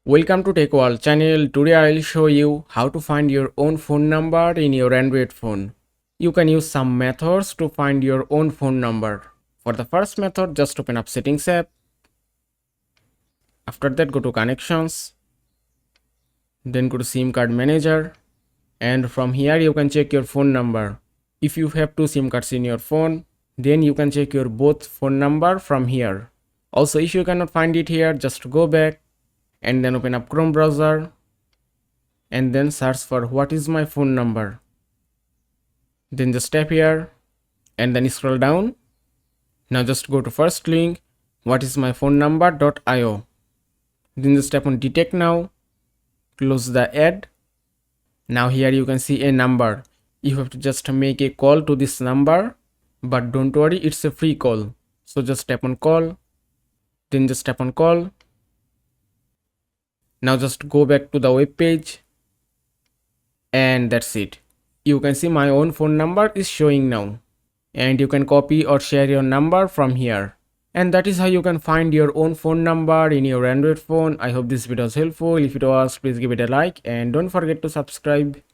Welcome to Tech World channel. Today I will show you how to find your own phone number in your Android phone. You can use some methods to find your own phone number. For the first method, just open up Settings app. After that, go to Connections. Then go to SIM card manager. And from here you can check your phone number. If you have two SIM cards in your phone, then you can check your both phone number from here. Also, if you cannot find it here, just go back and then open up Chrome browser and then search for what is my phone number. Then just tap here and then scroll down. Now just go to first link, what is my phone number.io. Then just tap on detect now, close the ad. Now here you can see a number. You have to just make a call to this number, but don't worry, it's a free call. So just tap on call, then just tap on call. Now just go back to the web page and that's it. You can see my own phone number is showing now, and you can copy or share your number from here. And that is how you can find your own phone number in your Android phone. I hope this video was helpful. If it was, please give it a like and don't forget to subscribe.